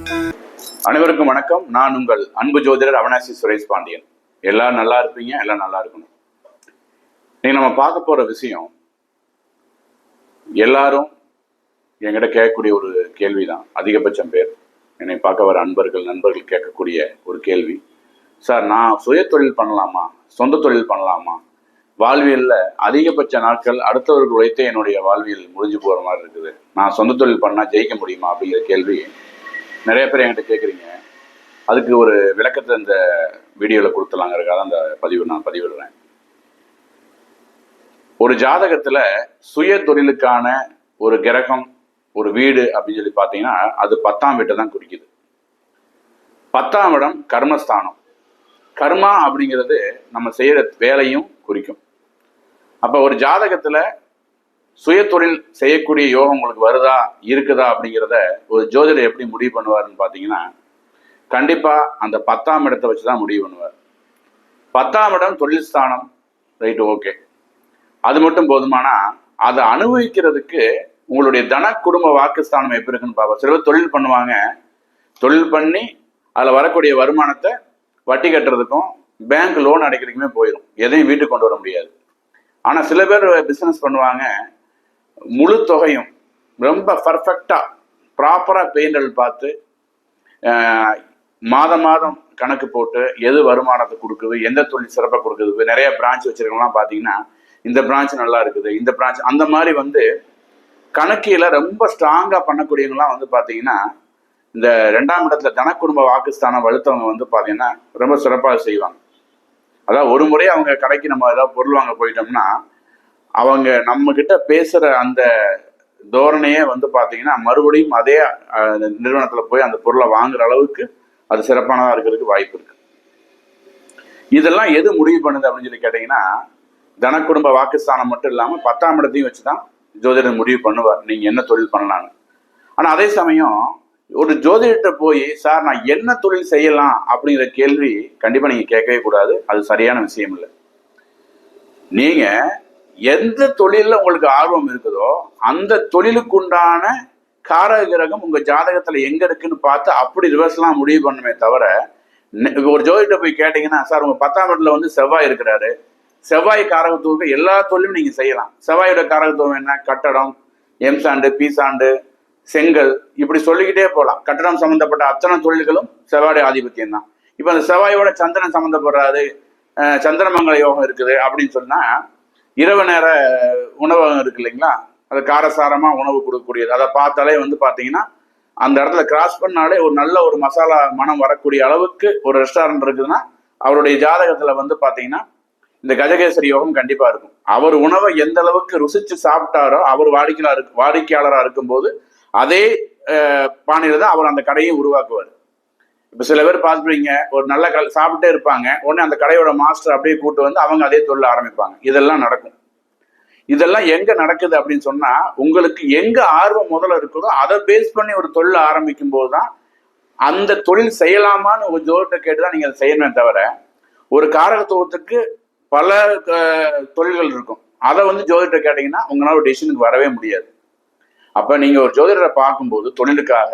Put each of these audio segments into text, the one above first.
அனைவருக்கும் வணக்கம். நான் உங்கள் அன்பு ஜோதிடர் அவினாசி சுரேஷ் பாண்டியன். எல்லாரும் நல்லா இருப்பீங்க, எல்லாம் நல்லா இருக்கணும். நீ நம்ம பார்க்க போற விஷயம் எல்லாரும் என்கிட்ட கேட்கக்கூடிய ஒரு கேள்விதான். அதிகபட்சம் பேர் என்னை பார்க்க வர நண்பர்கள் கேட்கக்கூடிய ஒரு கேள்வி. சார், நான் சுய தொழில் பண்ணலாமா, சொந்த தொழில் பண்ணலாமா, வாழ்வியல்ல அதிகபட்ச நாட்கள் அடுத்தவர்கள் உழைத்தே என்னுடைய வாழ்வியல் முடிஞ்சு போற மாதிரி இருக்குது, நான் சொந்த தொழில் பண்ணா ஜெயிக்க முடியுமா அப்படிங்கிற கேள்வி நிறைய பேர் என்கிட்ட கேட்குறீங்க. அதுக்கு ஒரு விளக்கத்தை இந்த வீடியோவில் கொடுத்துலாங்கிறதுக்காக அந்த நான் பதிவிடுறேன். ஒரு ஜாதகத்தில் சுய தொழிலுக்கான ஒரு கிரகம், ஒரு வீடு அப்படின்னு சொல்லி பார்த்தீங்கன்னா அது 10ஆம் வீட்டை தான் குறிக்குது. 10ஆம் இடம் கர்மஸ்தானம். கர்மா அப்படிங்கிறது நம்ம செய்கிற வேலையும் குறிக்கும். அப்போ ஒரு ஜாதகத்தில் சுய தொழில் செய்யக்கூடிய யோகம் உங்களுக்கு வருதா இருக்குதா அப்படிங்கிறத ஒரு ஜோதிடர் எப்படி முடிவு பண்ணுவாருன்னு பார்த்தீங்கன்னா, கண்டிப்பாக அந்த 10ஆம் இடத்தை வச்சு தான் முடிவு பண்ணுவார். 10ஆம் இடம் தொழில் ஸ்தானம், ரைட்டு, ஓகே, அது மட்டும் போதுமானா அதை அனுபவிக்கிறதுக்கு உங்களுடைய தன குடும்ப வாக்குஸ்தானம் எப்படி இருக்குன்னு பார்ப்போம். சில பேர் தொழில் பண்ணுவாங்க, தொழில் பண்ணி அதில் வரக்கூடிய வருமானத்தை வட்டி கட்டுறதுக்கும் பேங்க் லோன் அடைக்கிறதுக்குமே போயிடும், எதையும் வீட்டுக்கு கொண்டு வர முடியாது. ஆனால் சில பேர் பிஸ்னஸ் பண்ணுவாங்க, முழு தொகையும் ரொம்ப பர்ஃபெக்டா ப்ராப்பரா பெயிண்டல் பார்த்து மாதம் கணக்கு போட்டு எது வருமானத்தை கொடுக்குது, எந்த தொழில் சிறப்பாக கொடுக்குது. நிறைய பிரான்ச் வச்சிருக்கலாம் பார்த்தீங்கன்னா, இந்த பிரான்ச் நல்லா இருக்குது, இந்த பிரான்ச், அந்த மாதிரி கணக்கில ரொம்ப ஸ்ட்ராங்கா பண்ணக்கூடியவங்களாம் பார்த்தீங்கன்னா இந்த 2ஆம் இடத்துல தனக்குடும்ப வாக்குஸ்தானம் வலுத்தவங்க பார்த்தீங்கன்னா ரொம்ப சிறப்பாக செய்வாங்க. அதாவது ஒரு முறை அவங்க கடைக்கு நம்ம ஏதாவது பொருள் வாங்க போயிட்டோம்னா அவங்க நம்ம கிட்ட பேசுற அந்த தோரணையே பார்த்தீங்கன்னா மறுபடியும் அதே நிறுவனத்துல போய் அந்த பொருளை வாங்குற அளவுக்கு அது சிறப்பானதா இருக்கிறதுக்கு வாய்ப்பு இருக்கு. இதெல்லாம் எது முடிவு பண்ணுது அப்படின்னு சொல்லி கேட்டீங்கன்னா, தனக்குடும்ப வாக்குஸ்தானம் மட்டும் இல்லாம 10ஆம் இடத்தையும் வச்சுதான் ஜோதிடர் முடிவு பண்ணுவார் நீங்க என்ன தொழில் பண்ணலான்னு. ஆனா அதே சமயம் ஒரு ஜோதிடர்கிட்ட போய், சார் நான் என்ன தொழில் செய்யலாம் அப்படிங்கிற கேள்வி கண்டிப்பா நீங்க கேட்கவே கூடாது. அது சரியான விஷயம் இல்லை. நீங்க எந்த தொழில உங்களுக்கு ஆர்வம் இருக்குதோ அந்த தொழிலுக்குண்டான காரக கிரகம் உங்க ஜாதகத்துல எங்க இருக்குன்னு பார்த்து அப்படி ரிவர்ஸ்லாம் முடிவு பண்ணுமே தவிர, ஒரு ஜோதிட்ட போய் கேட்டீங்கன்னா, சார் உங்க 10ஆம் இடத்துல செவ்வாய் இருக்கிறாரு, செவ்வாய் காரகத்துவம் எல்லா தொழிலும் நீங்க செய்யலாம். செவ்வாயோட காரகத்துவம் என்ன? கட்டடம், எம்சாண்டு, பீசாண்டு, செங்கல், இப்படி சொல்லிக்கிட்டே போகலாம். கட்டடம் சம்பந்தப்பட்ட அத்தனை தொழில்களும் செவ்வாய் ஆதிபத்தியம் தான். இப்ப அந்த செவ்வாயோட சந்திரன் சம்பந்தப்படுறாரு, சந்திரமங்கல யோகம் இருக்குது அப்படின்னு சொன்னா, இரவு நேர உணவகம் இருக்கு இல்லைங்களா, அது காரசாரமா உணவு கொடுக்கக்கூடியது. அதை பார்த்தாலே பார்த்தீங்கன்னா அந்த இடத்துல கிராஸ் பண்ணாலே ஒரு நல்ல ஒரு மசாலா மனம் வரக்கூடிய அளவுக்கு ஒரு ரெஸ்டாரண்ட் இருக்குதுன்னா அவருடைய ஜாதகத்துல பார்த்தீங்கன்னா இந்த கஜகேசரி யோகம் கண்டிப்பா இருக்கும். அவர் உணவை எந்த அளவுக்கு ருசிச்சு சாப்பிட்டாரோ அவர் வாடிக்கையாளராக இருக்கும்போது அதே பாணியில தான் அவர் அந்த கடையை உருவாக்குவார். இப்ப சில பேர் பார்த்துருவீங்க, ஒரு நல்ல சாப்பிட்டே இருப்பாங்க, உடனே அந்த கடையோட மாஸ்டர் அப்படியே கூட்டு அவங்க அதே தொழில் ஆரம்பிப்பாங்க. இதெல்லாம் நடக்கும். இதெல்லாம் எங்க நடக்குது அப்படின்னு சொன்னா, உங்களுக்கு எங்க ஆர்வம் முதல்ல இருக்குதோ அதை பேஸ் பண்ணி ஒரு தொழில் ஆரம்பிக்கும் போதுதான் அந்த தொழில் செய்யலாமான்னு ஒரு ஜோதிட்ட கேட்டுதான் நீங்க அதை செய்யணுமே தவிர, ஒரு காரகத்துவத்துக்கு பல தொழில்கள் இருக்கும், அதை ஜோதிட்ட கேட்டீங்கன்னா உங்களால ஒரு டெசிஷனுக்கு வரவே முடியாது. அப்ப நீங்க ஒரு ஜோதிடரை பார்க்கும்போது தொழிலுக்காக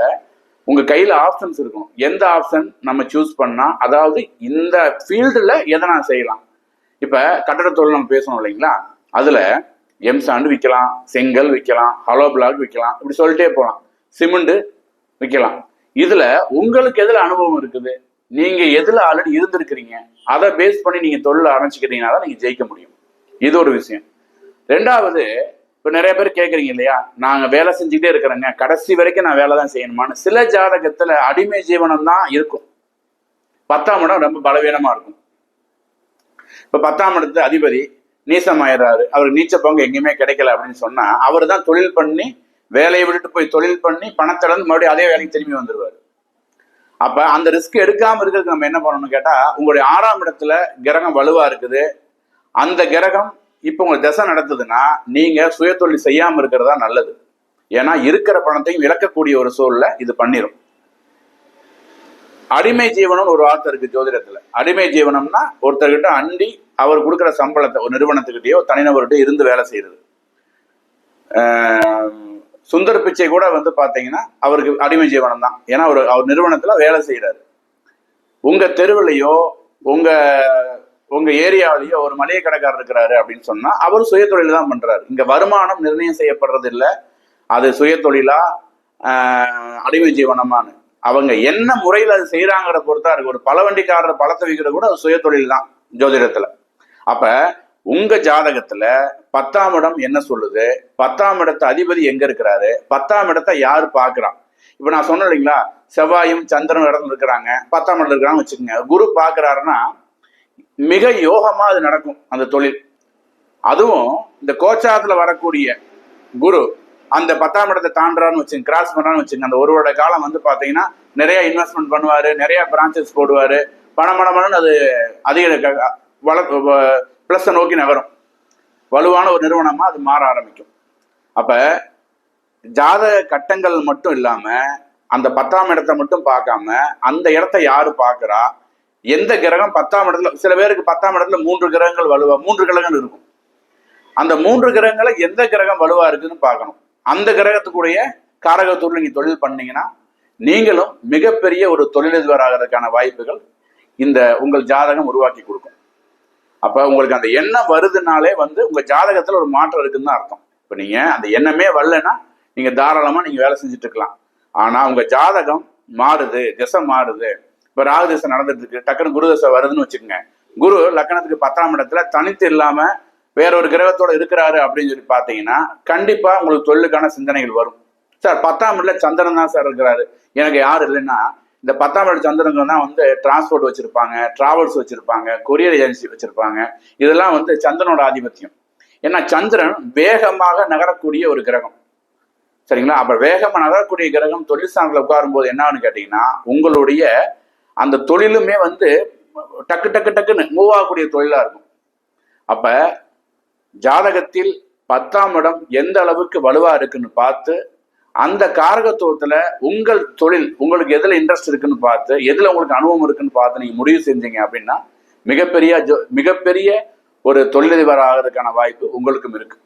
உங்க கையில ஆப்ஷன்ஸ் இருக்கணும். எந்த ஆப்ஷன் நம்ம சூஸ் பண்ணா, அதாவது இந்த ஃபீல்டுல எதை நான் செய்யலாம். இப்ப கட்டட தொழில் நம்ம பேசணும் இல்லைங்களா, அதுல எம்சாண்டு விற்கலாம், செங்கல் விற்கலாம், ஹலோ பிளாக் விற்கலாம், இப்படி சொல்லிட்டே போகலாம், சிமெண்ட் விற்கலாம். இதுல உங்களுக்கு எதுல அனுபவம் இருக்குது, நீங்க எதுல ஆல்ரெடி இருந்திருக்கிறீங்க, அதை பேஸ் பண்ணி நீங்க தொழில் ஆரம்பிச்சுக்கிட்டீங்கன்னா தான் நீங்க ஜெயிக்க முடியும். இது ஒரு விஷயம். ரெண்டாவது, இப்ப நிறைய பேர் கேட்குறீங்க இல்லையா, நாங்க வேலை செஞ்சுக்கிட்டே இருக்கிறேங்க, கடைசி வரைக்கும் நான் வேலை தான் செய்யணுமான்னு. சில ஜாதகத்துல அடிமை ஜீவனம் தான் இருக்கும். 10ஆம் இடம் ரொம்ப பலவீனமா இருக்கும். இப்ப 10ஆம் இடத்து அதிபதி நீசமாயிடுறாரு, அவருக்கு நீச்ச பங்கு எங்கேயுமே கிடைக்கல அப்படின்னு சொன்னா, அவர் தான் தொழில் பண்ணி வேலையை விட்டுட்டு போய் தொழில் பண்ணி பணத்திலிருந்து மறுபடியும் அதே வேலைக்கு திரும்பி வந்துருவாரு. அப்ப அந்த ரிஸ்க் எடுக்காம இருக்கிறதுக்கு நம்ம என்ன பண்ணணும்னு கேட்டா, உங்களுடைய 6ஆம் இடத்துல கிரகம் வலுவா இருக்குது. அந்த கிரகம் இப்ப உங்களுக்கு தசை நடத்துதுன்னா நீங்க சுய தொழில் செய்யாம இருக்கிறதா நல்லது. ஏன்னா இருக்கிற பணத்தையும் இழக்கக்கூடிய ஒரு சூழல இது பண்ணிரும். அடிமை ஜீவனம் ஒரு வார்த்தை இருக்கு ஜோதிடத்துல. அடிமை ஜீவனம்னா ஒருத்தர்கிட்ட அண்டி அவர் கொடுக்குற சம்பளத்தை ஒரு நிறுவனத்துக்கிட்டயோ தனிநபர்கிட்ட இருந்து வேலை செய்யறது. சுந்தர் பிச்சை கூட வந்து பாத்தீங்கன்னா அவருக்கு அடிமை ஜீவனம் தான். ஏன்னா அவர் நிறுவனத்துல வேலை செய்யறாரு. உங்க தெருவிலையோ உங்க உங்க ஏரியாவிலேயோ ஒரு மளிகை கடைக்காரர் இருக்கிறாரு அப்படின்னு சொன்னா அவர் சுய தொழில் தான் பண்றாரு. இங்க வருமானம் நிர்ணயம் செய்யப்படுறது இல்லை, அது சுய தொழிலா அடிமை ஜீவனமானு அவங்க என்ன முறையில் அது செய்யறாங்கிற பொறுத்தா இருக்கு. ஒரு பழவண்டிக்காரர் பழத்தை விற்கிறது கூட சுய தொழில் தான் ஜோதிடத்துல. அப்ப உங்க ஜாதகத்துல 10ஆம் இடம் என்ன சொல்லுது, 10ஆம் இடத்து அதிபதி எங்க இருக்கிறாரு, 10ஆம் இடத்தை யாரு பாக்குறான். இப்ப நான் சொன்னேன் இல்லைங்களா, செவ்வாயும் சந்திரன் இடத்துல இருக்கிறாங்க, 10ஆம் இடத்துல இருக்கிறாங்க வச்சுக்கோங்க. குரு பாக்குறாருன்னா மிக யோகமா அது நடக்கும் அந்த தொழில். அதுவும் இந்த கோச்சாரத்துல வரக்கூடிய குரு அந்த 10ஆம் இடத்தை தாண்டான்னு வச்சுங்க, கிராஸ் பண்றான்னு வச்சுங்க, அந்த ஒரு வருட காலம் வந்து பாத்தீங்கன்னா நிறைய இன்வெஸ்ட்மெண்ட் பண்ணுவாரு, நிறைய பிரான்ச்சஸ் போடுவாரு, பணமனு அது அதிக பிளஸ் நோக்கி நகரும். வலுவான ஒரு நிறுவனமா அது மாற ஆரம்பிக்கும். அப்ப ஜாதக கட்டங்கள் மட்டும் இல்லாம அந்த 10ஆம் இடத்தை மட்டும் பார்க்காம அந்த இடத்தை யாரு பாக்குறா, எந்த கிரகம் 10ஆம் இடத்துல, சில பேருக்கு 10ஆம் இடத்துல 3 கிரகங்கள் வலுவா, 3 கிரகங்கள் இருக்கும். அந்த 3 கிரகங்களை எந்த கிரகம் வலுவா இருக்குன்னு பார்க்கணும். அந்த கிரகத்துக்குடைய காரகத்தூர்ல நீங்க தொழில் பண்ணீங்கன்னா நீங்களும் மிகப்பெரிய ஒரு தொழிலதிபர் ஆகிறதுக்கான வாய்ப்புகள் இந்த உங்கள் ஜாதகம் உருவாக்கி கொடுக்கும். அப்ப உங்களுக்கு அந்த எண்ணம் வருதுனாலே வந்து உங்க ஜாதகத்துல ஒரு மாற்றம் இருக்குன்னு தான் அர்த்தம். இப்ப நீங்க அந்த எண்ணமே வரலன்னா நீங்க தாராளமா நீங்க வேலை செஞ்சுட்டு இருக்கலாம். ஆனா உங்க ஜாதகம் மாறுது, திசை மாறுது. இப்ப ராகு திசை நடந்துட்டு இருக்கு, டக்குனு குரு திசை வருதுன்னு வச்சுக்கோங்க. குரு லக்னத்துக்கு 10ஆம் இடத்துல தனித்து இல்லாம வேற ஒரு கிரகத்தோட இருக்கிறாரு அப்படின்னு சொல்லி பாத்தீங்கன்னா கண்டிப்பா உங்களுக்கு தொழிலுக்கான சிந்தனைகள் வரும். சார் 10ஆம் இடத்துல சந்திரன் தான் சார் இருக்கிறாரு, எனக்கு யாரும் இல்லைன்னா இந்த 10ஆம் இட சந்திரனுக்கு தான் வந்து டிரான்ஸ்போர்ட் வச்சிருப்பாங்க, டிராவல்ஸ் வச்சிருப்பாங்க, கொரியர் ஏஜென்சி வச்சிருப்பாங்க. இதெல்லாம் வந்து சந்திரனோட ஆதிபத்தியம். ஏன்னா சந்திரன் வேகமாக நகரக்கூடிய ஒரு கிரகம், சரிங்களா? அப்ப வேகமா நகரக்கூடிய கிரகம் தொழில் ஸ்தானத்துல உட்காரும் போது என்னன்னு கேட்டீங்கன்னா உங்களுடைய அந்த தொழிலுமே வந்து டக்கு டக்கு டக்குன்னு மூவ் ஆகக்கூடிய தொழிலா இருக்கும். அப்ப ஜாதகத்தில் 10ஆம் இடம் எந்த அளவுக்கு வலுவா இருக்குன்னு பார்த்து அந்த காரகத்துவத்துல உங்கள் தொழில் உங்களுக்கு எதுல இன்ட்ரெஸ்ட் இருக்குன்னு பார்த்து எதுல உங்களுக்கு அனுபவம் இருக்குன்னு பார்த்து நீங்க முடிவு செஞ்சீங்க அப்படின்னா மிகப்பெரிய ஒரு தொழிலதிபர் ஆகிறதுக்கான வாய்ப்பு உங்களுக்கும் இருக்கு.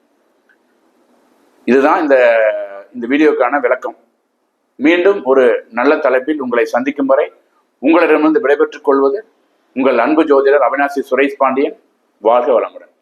இதுதான் இந்த வீடியோக்கான விளக்கம். மீண்டும் ஒரு நல்ல தலைப்பில் உங்களை சந்திக்கும் வரை உங்களிடமிருந்து விடைபெற்றுக் கொள்வது உங்கள் அன்பு ஜோதிடர் அவினாசி சுரேஷ் பாண்டியன். வாழ்க வளமுடன்.